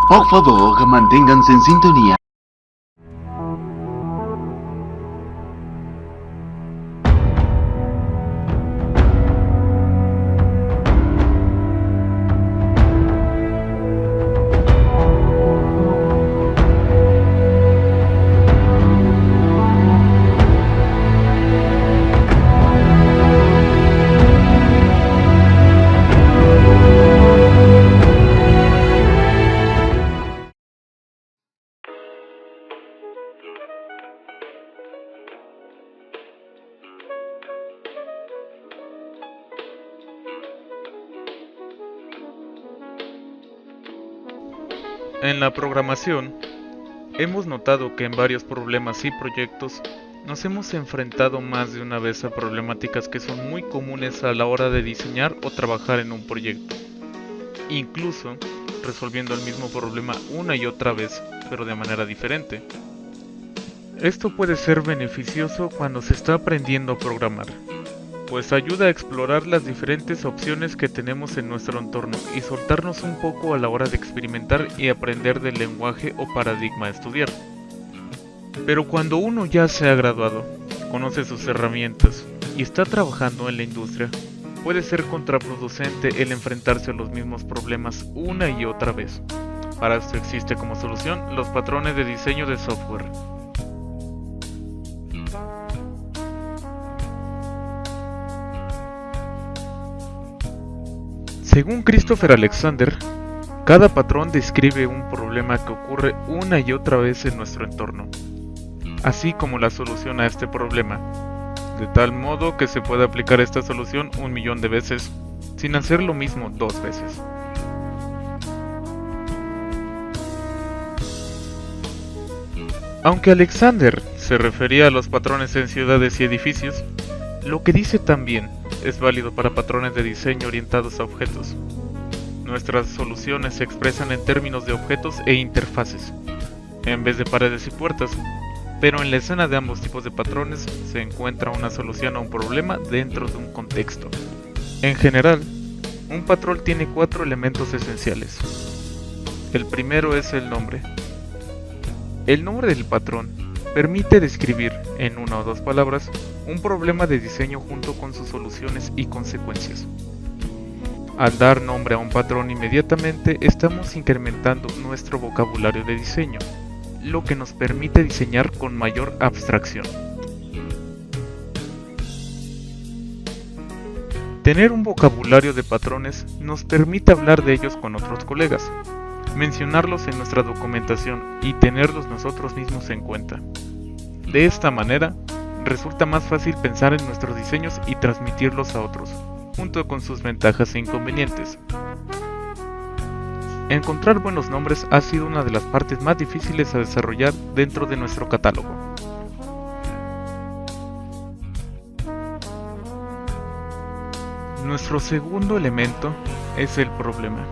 Por favor, manténganse en sintonía. En la programación, hemos notado que en varios problemas y proyectos nos hemos enfrentado más de una vez a problemáticas que son muy comunes a la hora de diseñar o trabajar en un proyecto. Incluso resolviendo el mismo problema una y otra vez, pero de manera diferente. Esto puede ser beneficioso cuando se está aprendiendo a programar, pues ayuda a explorar las diferentes opciones que tenemos en nuestro entorno y soltarnos un poco a la hora de experimentar y aprender del lenguaje o paradigma a estudiar. Pero cuando uno ya se ha graduado, conoce sus herramientas y está trabajando en la industria, puede ser contraproducente el enfrentarse a los mismos problemas una y otra vez. Para esto existe como solución los patrones de diseño de software. Según Christopher Alexander, cada patrón describe un problema que ocurre una y otra vez en nuestro entorno, así como la solución a este problema, de tal modo que se puede aplicar esta solución 1.000.000 de veces, sin hacer lo mismo 2 veces. Aunque Alexander se refería a los patrones en ciudades y edificios, lo que dice también es válido para patrones de diseño orientados a objetos. Nuestras soluciones se expresan en términos de objetos e interfaces, en vez de paredes y puertas, pero en la escena de ambos tipos de patrones se encuentra una solución a un problema dentro de un contexto. En general, un patrón tiene 4 elementos esenciales. El primero es el nombre. El nombre del patrón permite describir, en 1 o 2 palabras, un problema de diseño junto con sus soluciones y consecuencias. Al dar nombre a un patrón inmediatamente estamos incrementando nuestro vocabulario de diseño, lo que nos permite diseñar con mayor abstracción. Tener un vocabulario de patrones nos permite hablar de ellos con otros colegas, mencionarlos en nuestra documentación y tenerlos nosotros mismos en cuenta. De esta manera, resulta más fácil pensar en nuestros diseños y transmitirlos a otros, junto con sus ventajas e inconvenientes. Encontrar buenos nombres ha sido una de las partes más difíciles a desarrollar dentro de nuestro catálogo. Nuestro segundo elemento es el problema,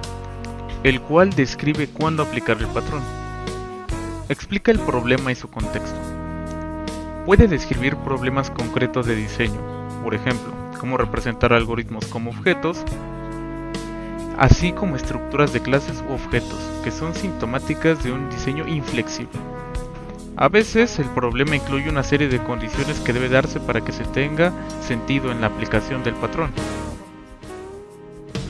el cual describe cuándo aplicar el patrón. Explica el problema y su contexto. Puede describir problemas concretos de diseño, por ejemplo, cómo representar algoritmos como objetos, así como estructuras de clases u objetos, que son sintomáticas de un diseño inflexible. A veces el problema incluye una serie de condiciones que debe darse para que se tenga sentido en la aplicación del patrón.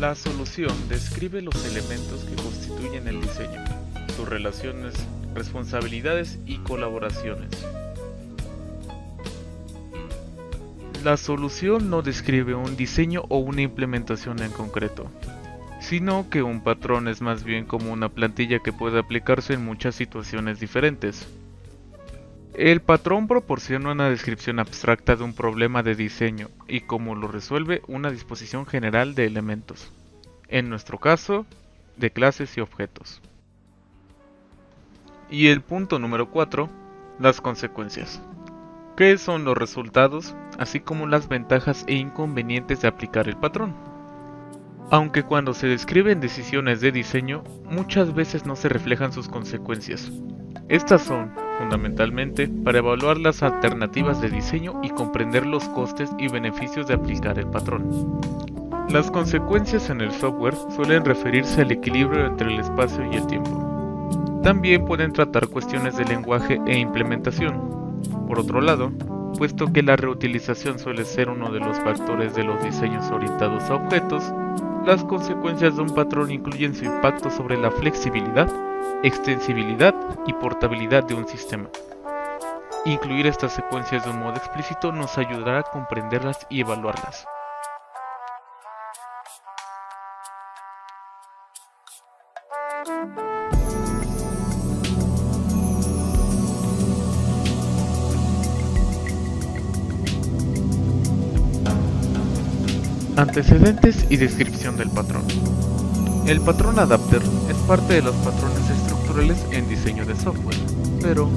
La solución describe los elementos que constituyen el diseño, sus relaciones, responsabilidades y colaboraciones. La solución no describe un diseño o una implementación en concreto, sino que un patrón es más bien como una plantilla que puede aplicarse en muchas situaciones diferentes. El patrón proporciona una descripción abstracta de un problema de diseño y, como lo resuelve, una disposición general de elementos, en nuestro caso, de clases y objetos. Y el punto número 4, las consecuencias. ¿Qué son los resultados, así como las ventajas e inconvenientes de aplicar el patrón? Aunque cuando se describen decisiones de diseño, muchas veces no se reflejan sus consecuencias, Estas son, fundamentalmente, para evaluar las alternativas de diseño y comprender los costes y beneficios de aplicar el patrón. Las consecuencias en el software suelen referirse al equilibrio entre el espacio y el tiempo. También pueden tratar cuestiones de lenguaje e implementación. Por otro lado, puesto que la reutilización suele ser uno de los factores de los diseños orientados a objetos, las consecuencias de un patrón incluyen su impacto sobre la flexibilidad, extensibilidad y portabilidad de un sistema. Incluir estas secuencias de un modo explícito nos ayudará a comprenderlas y evaluarlas. Antecedentes y descripción del patrón. El patrón adapter es parte de los patrones estructurales en diseño de software. Pero,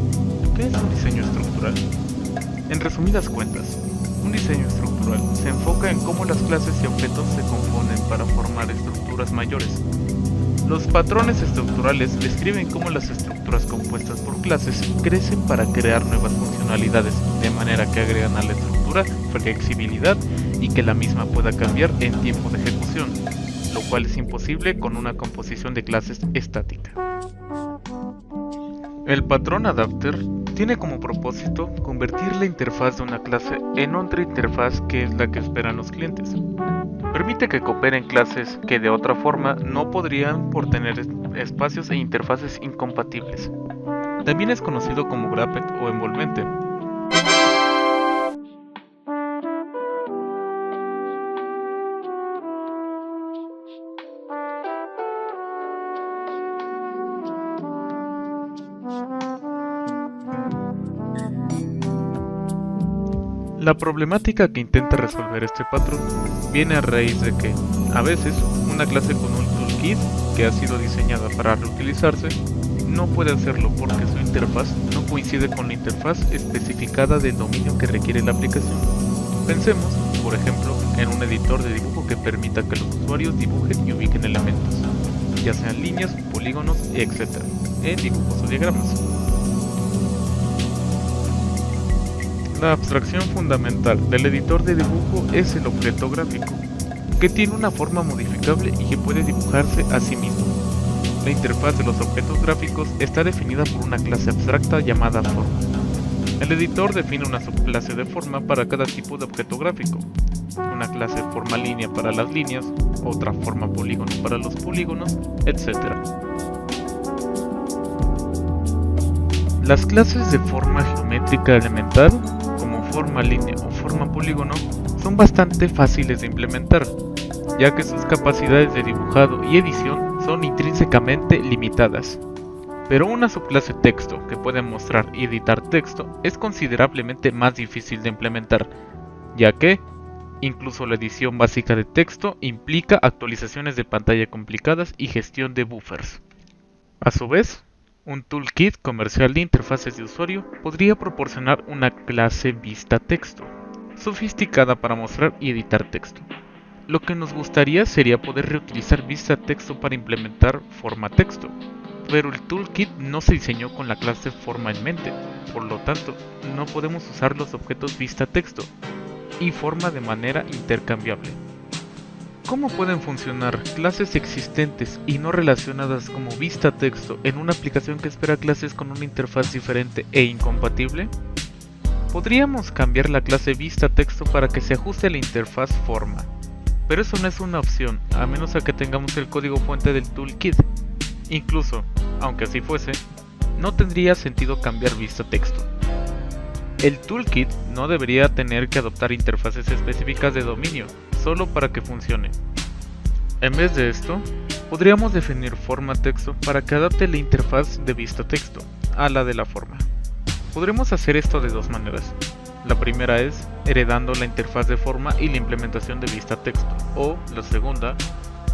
¿qué es un diseño estructural? En resumidas cuentas, un diseño estructural se enfoca en cómo las clases y objetos se componen para formar estructuras mayores. Los patrones estructurales describen cómo las estructuras compuestas por clases crecen para crear nuevas funcionalidades, de manera que agregan a la estructura flexibilidad y que la misma pueda cambiar en tiempo de ejecución, lo cual es imposible con una composición de clases estática. El patrón adapter tiene como propósito convertir la interfaz de una clase en otra interfaz que es la que esperan los clientes. Permite que cooperen clases que de otra forma no podrían por tener espacios e interfaces incompatibles. También es conocido como wrapped o envolvente. La problemática que intenta resolver este patrón viene a raíz de que, a veces, una clase con un toolkit que ha sido diseñada para reutilizarse no puede hacerlo porque su interfaz no coincide con la interfaz especificada del dominio que requiere la aplicación. Pensemos, por ejemplo, en un editor de dibujo que permita que los usuarios dibujen y ubiquen elementos, ya sean líneas, polígonos, etc., en dibujos o diagramas. La abstracción fundamental del editor de dibujo es el objeto gráfico, que tiene una forma modificable y que puede dibujarse a sí mismo. La interfaz de los objetos gráficos está definida por una clase abstracta llamada forma. El editor define una subclase de forma para cada tipo de objeto gráfico, una clase forma línea para las líneas, otra forma polígono para los polígonos, etc. Las clases de forma geométrica elemental, como forma línea o forma polígono, son bastante fáciles de implementar, ya que sus capacidades de dibujado y edición son intrínsecamente limitadas. Pero una subclase texto que puede mostrar y editar texto es considerablemente más difícil de implementar, ya que incluso la edición básica de texto implica actualizaciones de pantalla complicadas y gestión de buffers. A su vez, un toolkit comercial de interfaces de usuario podría proporcionar una clase vista texto, sofisticada para mostrar y editar texto. Lo que nos gustaría sería poder reutilizar vista texto para implementar forma texto, pero el toolkit no se diseñó con la clase forma en mente, por lo tanto, no podemos usar los objetos vista texto y forma de manera intercambiable. ¿Cómo pueden funcionar clases existentes y no relacionadas como vista texto en una aplicación que espera clases con una interfaz diferente e incompatible? Podríamos cambiar la clase vista texto para que se ajuste a la interfaz forma, pero eso no es una opción a menos a que tengamos el código fuente del toolkit. Incluso, aunque así fuese, no tendría sentido cambiar vista texto. El toolkit no debería tener que adoptar interfaces específicas de dominio, solo para que funcione. En vez de esto, podríamos definir forma texto para que adapte la interfaz de vista texto a la de la forma. Podremos hacer esto de dos maneras. La primera es heredando la interfaz de forma y la implementación de vista texto, o la segunda,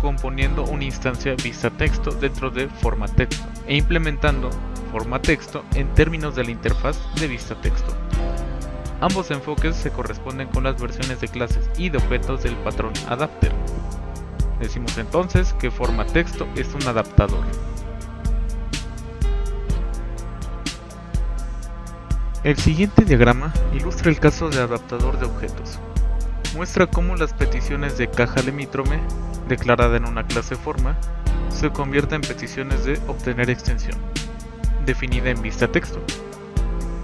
componiendo una instancia vista texto dentro de forma texto e implementando forma texto en términos de la interfaz de vista texto. Ambos enfoques se corresponden con las versiones de clases y de objetos del patrón adapter. Decimos entonces que forma texto es un adaptador. El siguiente diagrama ilustra el caso de adaptador de objetos. Muestra cómo las peticiones de caja limítrofe, declarada en una clase forma, se convierten en peticiones de obtener extensión, definida en vista texto,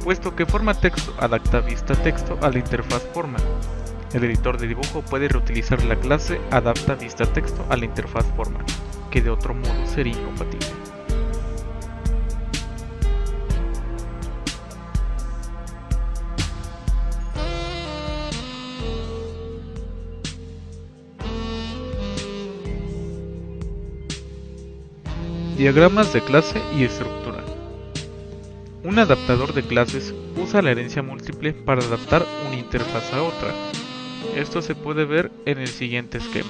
puesto que forma texto adapta vista texto a la interfaz forma. El editor de dibujo puede reutilizar la clase adapta vista texto a la interfaz forma, que de otro modo sería incompatible. Diagramas de clase y estructura. Un adaptador de clases usa la herencia múltiple para adaptar una interfaz a otra. Esto se puede ver en el siguiente esquema.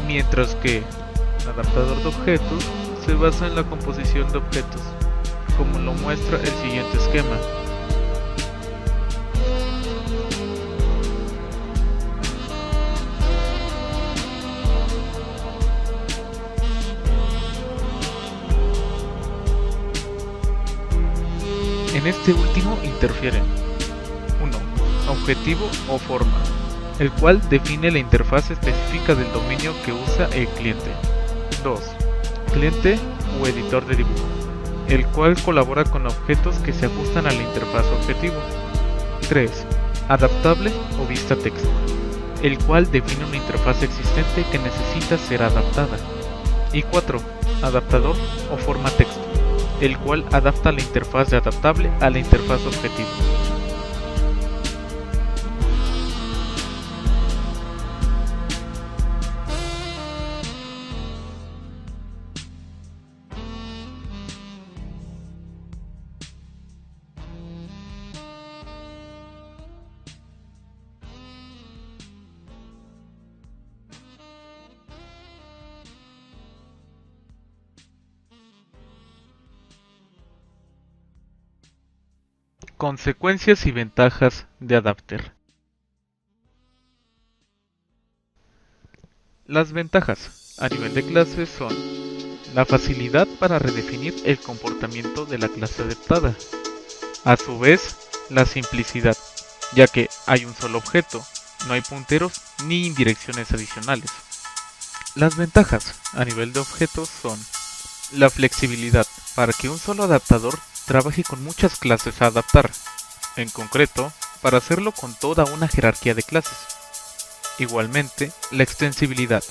Mientras que un adaptador de objetos se basa en la composición de objetos, como lo muestra el siguiente esquema. En este último interfieren 1. Objetivo o forma, el cual define la interfaz específica del dominio que usa el cliente. 2. Cliente o editor de dibujo, el cual colabora con objetos que se ajustan a la interfaz objetivo. 3. Adaptable o vista texto, el cual define una interfaz existente que necesita ser adaptada. Y 4. Adaptador o forma texto, el cual adapta la interfaz de adaptable a la interfaz objetivo. Consecuencias y ventajas de Adapter. Las ventajas a nivel de clase son la facilidad para redefinir el comportamiento de la clase adaptada. A su vez, la simplicidad, ya que hay un solo objeto, no hay punteros ni indirecciones adicionales. Las ventajas a nivel de objetos son la flexibilidad para que un solo adaptador trabaje con muchas clases a adaptar, en concreto, para hacerlo con toda una jerarquía de clases. Igualmente, la extensibilidad,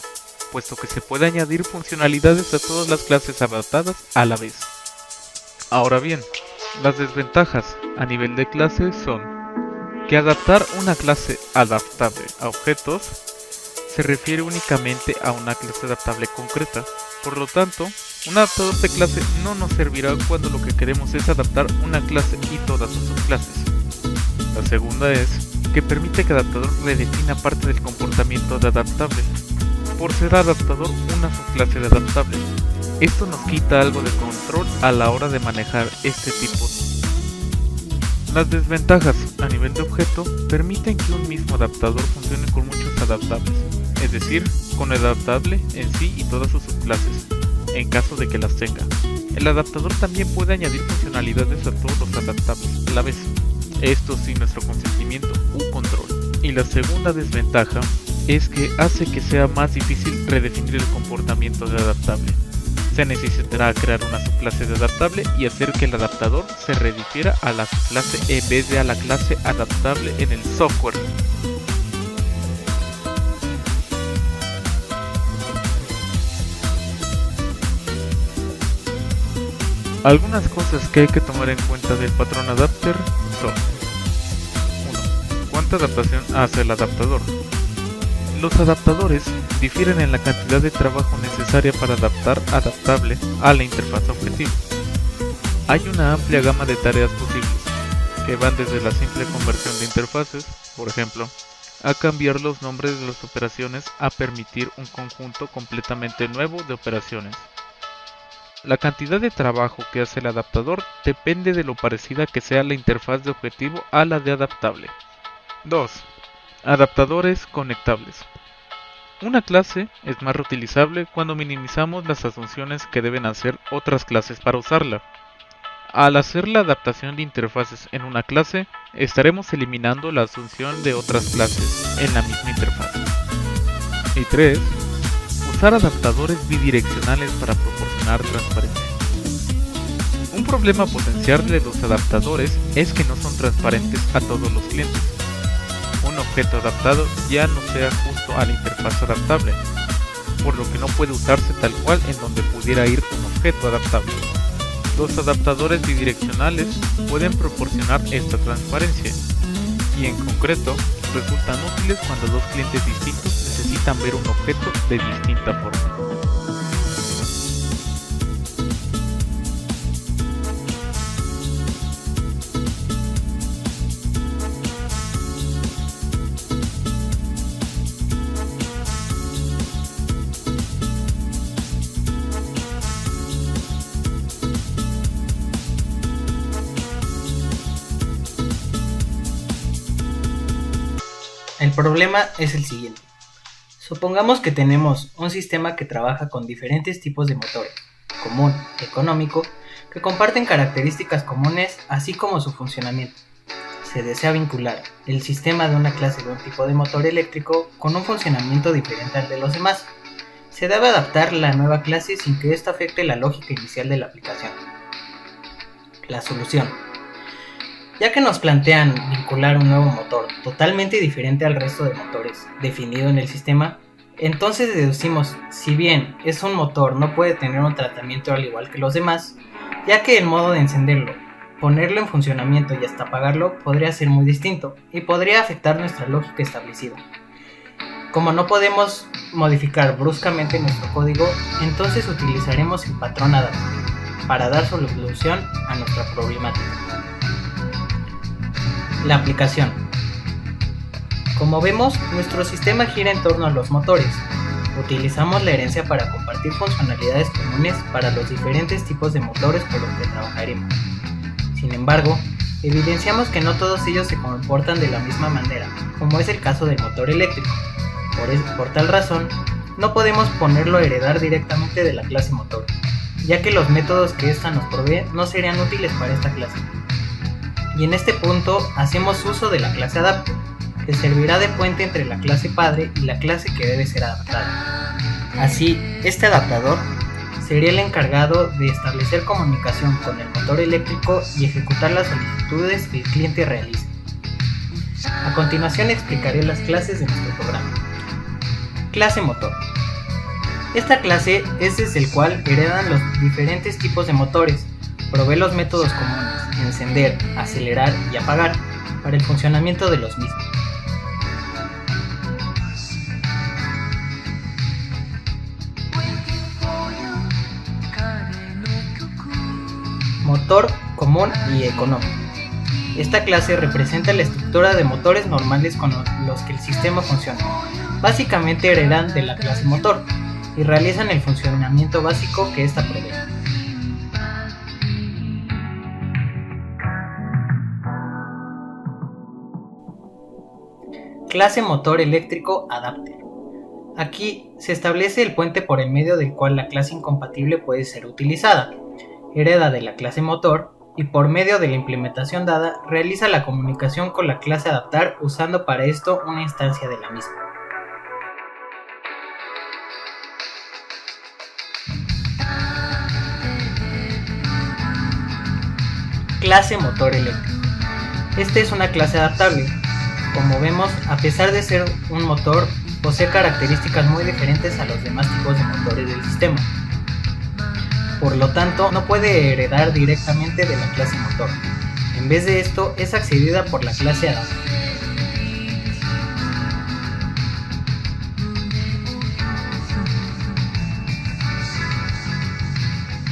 puesto que se puede añadir funcionalidades a todas las clases adaptadas a la vez. Ahora bien, las desventajas a nivel de clase son que adaptar una clase adaptable a objetos se refiere únicamente a una clase adaptable concreta. Por lo tanto, un adaptador de clase no nos servirá cuando lo que queremos es adaptar una clase y todas sus subclases. La segunda es que permite que el adaptador redefina parte del comportamiento de adaptable, por ser adaptador una subclase de adaptable. Esto nos quita algo de control a la hora de manejar este tipo. Las desventajas a nivel de objeto permiten que un mismo adaptador funcione con muchos adaptables, es decir, con el adaptable en sí y todas sus subclases, en caso de que las tenga. El adaptador también puede añadir funcionalidades a todos los adaptables a la vez, esto sin nuestro consentimiento u control. Y la segunda desventaja es que hace que sea más difícil redefinir el comportamiento de adaptable. Se necesitará crear una subclase de adaptable y hacer que el adaptador se refiera a la subclase en vez de a la clase adaptable en el software. Algunas cosas que hay que tomar en cuenta del patrón adapter son 1. ¿Cuánta adaptación hace el adaptador? Los adaptadores difieren en la cantidad de trabajo necesaria para adaptar adaptable a la interfaz objetivo. Hay una amplia gama de tareas posibles, que van desde la simple conversión de interfaces, por ejemplo, a cambiar los nombres de las operaciones a permitir un conjunto completamente nuevo de operaciones. La cantidad de trabajo que hace el adaptador depende de lo parecida que sea la interfaz de objetivo a la de adaptable. 2. Adaptadores conectables. Una clase es más reutilizable cuando minimizamos las asunciones que deben hacer otras clases para usarla. Al hacer la adaptación de interfaces en una clase, estaremos eliminando la asunción de otras clases en la misma interfaz. Y 3. Usar adaptadores bidireccionales para proporcionar transparencia. Un problema potencial de los adaptadores es que no son transparentes a todos los clientes. Un objeto adaptado ya no se ajusta a la interfaz adaptable, por lo que no puede usarse tal cual en donde pudiera ir un objeto adaptable. Los adaptadores bidireccionales pueden proporcionar esta transparencia, y en concreto resultan útiles cuando dos clientes distintos necesitan ver un objeto de distinta forma. El problema es el siguiente. Supongamos que tenemos un sistema que trabaja con diferentes tipos de motores, común, económico, que comparten características comunes así como su funcionamiento. Se desea vincular el sistema de una clase de un tipo de motor eléctrico con un funcionamiento diferente al de los demás. Se debe adaptar la nueva clase sin que esto afecte la lógica inicial de la aplicación. La solución. Ya que nos plantean vincular un nuevo motor totalmente diferente al resto de motores definido en el sistema, entonces deducimos, si bien es un motor no puede tener un tratamiento al igual que los demás, ya que el modo de encenderlo, ponerlo en funcionamiento y hasta apagarlo podría ser muy distinto y podría afectar nuestra lógica establecida. Como no podemos modificar bruscamente nuestro código, entonces utilizaremos el patrón adaptable para dar solución a nuestra problemática. La aplicación. Como vemos, nuestro sistema gira en torno a los motores. Utilizamos la herencia para compartir funcionalidades comunes para los diferentes tipos de motores por los que trabajaremos. Sin embargo, evidenciamos que no todos ellos se comportan de la misma manera, como es el caso del motor eléctrico. Por tal razón, no podemos ponerlo a heredar directamente de la clase motor, ya que los métodos que ésta nos provee no serían útiles para esta clase. Y en este punto hacemos uso de la clase adapter, que servirá de puente entre la clase padre y la clase que debe ser adaptada. Así, este adaptador sería el encargado de establecer comunicación con el motor eléctrico y ejecutar las solicitudes que el cliente realice. A continuación explicaré las clases de nuestro programa. Clase motor. Esta clase es desde el cual heredan los diferentes tipos de motores, provee los métodos comunes, encender, acelerar y apagar, para el funcionamiento de los mismos. Motor común y económico. Esta clase representa la estructura de motores normales con los que el sistema funciona. Básicamente heredan de la clase motor y realizan el funcionamiento básico que ésta provee. Clase motor eléctrico adapter. Aquí se establece el puente por el medio del cual la clase incompatible puede ser utilizada. Hereda de la clase motor y por medio de la implementación dada realiza la comunicación con la clase adaptar usando para esto una instancia de la misma. Clase motor eléctrico. Esta es una clase adaptable. Como vemos, a pesar de ser un motor, posee características muy diferentes a los demás tipos de motores del sistema. Por lo tanto, no puede heredar directamente de la clase motor. En vez de esto, es accedida por la clase adapter.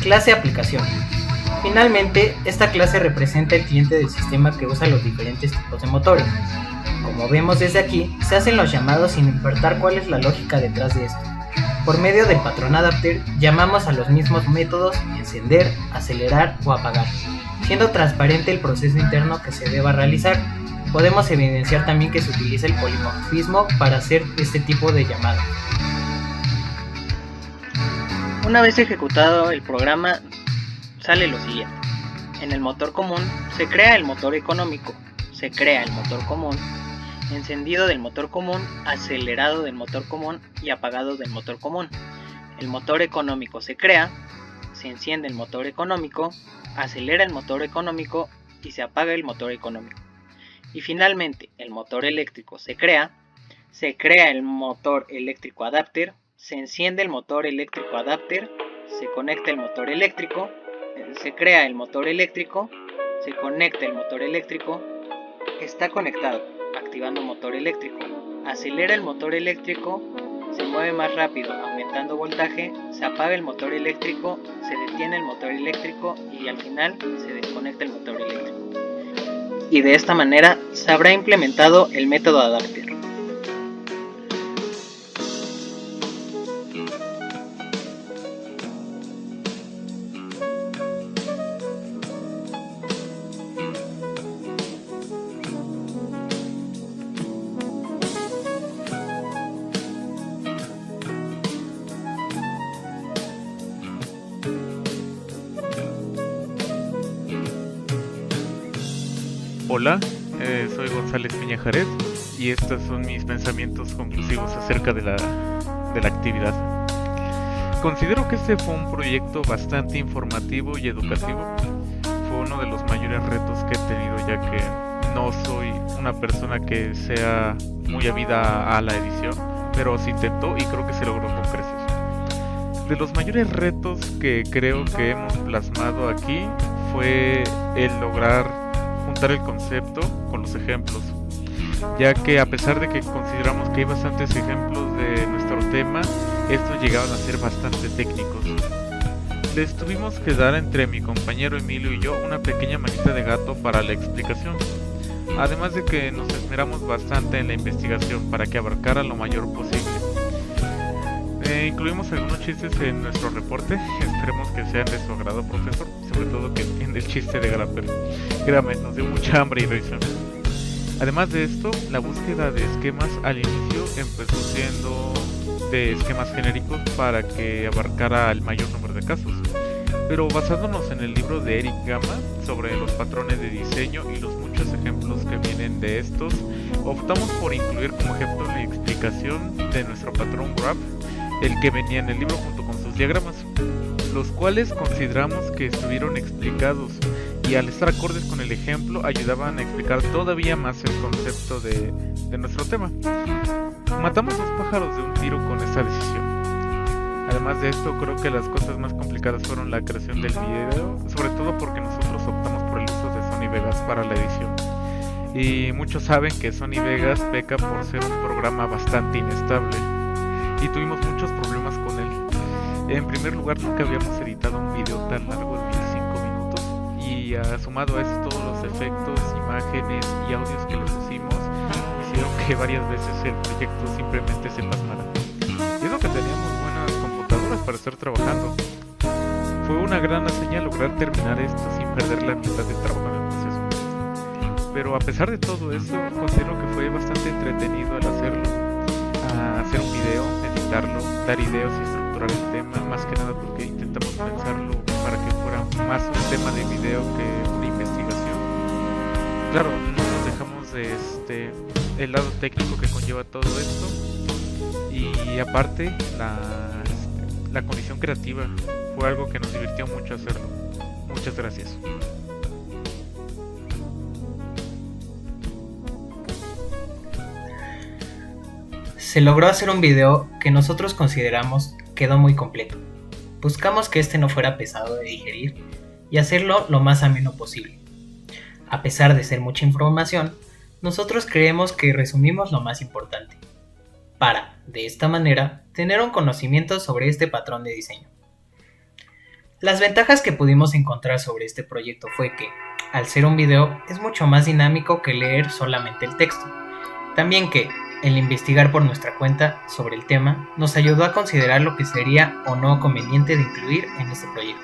Clase aplicación. Finalmente, esta clase representa el cliente del sistema que usa los diferentes tipos de motores. Como vemos desde aquí, se hacen los llamados sin importar cuál es la lógica detrás de esto. Por medio del patrón adapter, llamamos a los mismos métodos encender, acelerar o apagar, siendo transparente el proceso interno que se deba realizar. podemos evidenciar también que se utiliza el polimorfismo para hacer este tipo de llamadas. Una vez ejecutado el programa, sale lo siguiente. En el motor común se crea el motor económico, se crea el motor común, encendido del motor común, acelerado del motor común y apagado del motor común. El motor económico se crea, se enciende el motor económico, acelera el motor económico y se apaga el motor económico. Y finalmente, el motor eléctrico se crea el motor eléctrico adapter, se enciende el motor eléctrico adapter, se conecta el motor eléctrico, se crea el motor eléctrico, se conecta el motor eléctrico, está conectado, activando motor eléctrico, acelera el motor eléctrico, se mueve más rápido, aumentando voltaje, se apaga el motor eléctrico, se detiene el motor eléctrico y al final se desconecta el motor eléctrico. Y de esta manera se habrá implementado el método adapter. Hola, soy González Piñajaret y estos son mis pensamientos conclusivos acerca de la actividad. Considero que este fue un proyecto bastante informativo y educativo. Fue uno de los mayores retos que he tenido, ya que no soy una persona que sea muy avida a la edición, pero se intentó y creo que se logró con creces. De los mayores retos que creo que hemos plasmado aquí fue el lograr juntar el concepto con los ejemplos, ya que a pesar de que consideramos que hay bastantes ejemplos de nuestro tema, estos llegaban a ser bastante técnicos. Les tuvimos que dar entre mi compañero Emilio y yo una pequeña manita de gato para la explicación, además de que nos esmeramos bastante en la investigación para que abarcara lo mayor posible. Incluimos algunos chistes en nuestro reporte, esperemos que sean de su agrado, profesor, sobre todo que entiende el chiste de Grapper. Créame, nos dio mucha hambre y risa. Además de esto, la búsqueda de esquemas al inicio empezó siendo de esquemas genéricos para que abarcara el mayor número de casos. Pero basándonos en el libro de Eric Gama sobre los patrones de diseño y los muchos ejemplos que vienen de estos, optamos por incluir como ejemplo la explicación de nuestro patrón graph, el que venía en el libro junto con sus diagramas, los cuales consideramos que estuvieron explicados y al estar acordes con el ejemplo ayudaban a explicar todavía más el concepto de nuestro tema. Matamos dos pájaros de un tiro con esta decisión. Además de esto, creo que las cosas más complicadas fueron la creación del video, sobre todo porque nosotros optamos por el uso de Sony Vegas para la edición. Y muchos saben que Sony Vegas peca por ser un programa bastante inestable y tuvimos muchos problemas con él. En primer lugar, nunca habíamos editado un video tan largo de 25 minutos y sumado a eso todos los efectos, imágenes y audios que le pusimos hicieron que varias veces el proyecto simplemente se pasmara. Y eso que teníamos buenas computadoras para estar trabajando. Fue una gran hazaña lograr terminar esto sin perder la mitad del trabajo en el proceso. Pero a pesar de todo eso, considero que fue bastante entretenido al hacerlo. Hacer un video, editarlo, dar ideas y estructurar el tema, más que nada porque intentamos pensarlo para que fuera más un tema de video que una investigación. Claro, no nos dejamos de el lado técnico que conlleva todo esto y aparte la condición creativa fue algo que nos divirtió mucho hacerlo. Muchas gracias. Se logró hacer un video que nosotros consideramos quedó muy completo. Buscamos que este no fuera pesado de digerir y hacerlo lo más ameno posible. A pesar de ser mucha información, nosotros creemos que resumimos lo más importante, para, de esta manera, tener un conocimiento sobre este patrón de diseño. Las ventajas que pudimos encontrar sobre este proyecto fue que, al ser un video, es mucho más dinámico que leer solamente el texto. También que, el investigar por nuestra cuenta sobre el tema nos ayudó a considerar lo que sería o no conveniente de incluir en este proyecto.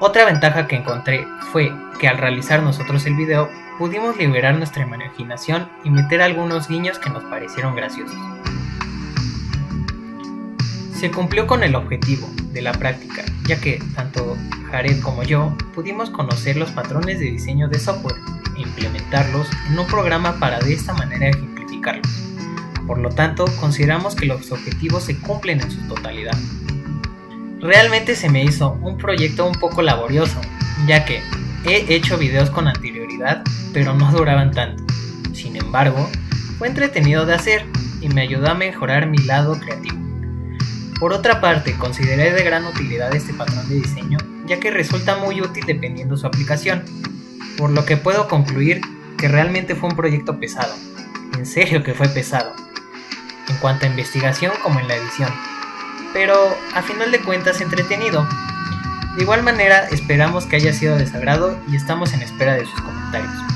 Otra ventaja que encontré fue que al realizar nosotros el video, pudimos liberar nuestra imaginación y meter algunos guiños que nos parecieron graciosos. Se cumplió con el objetivo de la práctica, ya que tanto Jared como yo pudimos conocer los patrones de diseño de software e implementarlos en un programa para de esta manera ejemplificarlos. Por lo tanto, consideramos que los objetivos se cumplen en su totalidad. Realmente se me hizo un proyecto un poco laborioso, ya que he hecho videos con anterioridad, pero no duraban tanto. Sin embargo, fue entretenido de hacer y me ayudó a mejorar mi lado creativo. Por otra parte, consideré de gran utilidad este patrón de diseño, ya que resulta muy útil dependiendo su aplicación, por lo que puedo concluir que realmente fue un proyecto pesado. En serio que fue pesado, en cuanto a investigación como en la edición, pero a final de cuentas entretenido. De igual manera, esperamos que haya sido de su agrado y estamos en espera de sus comentarios.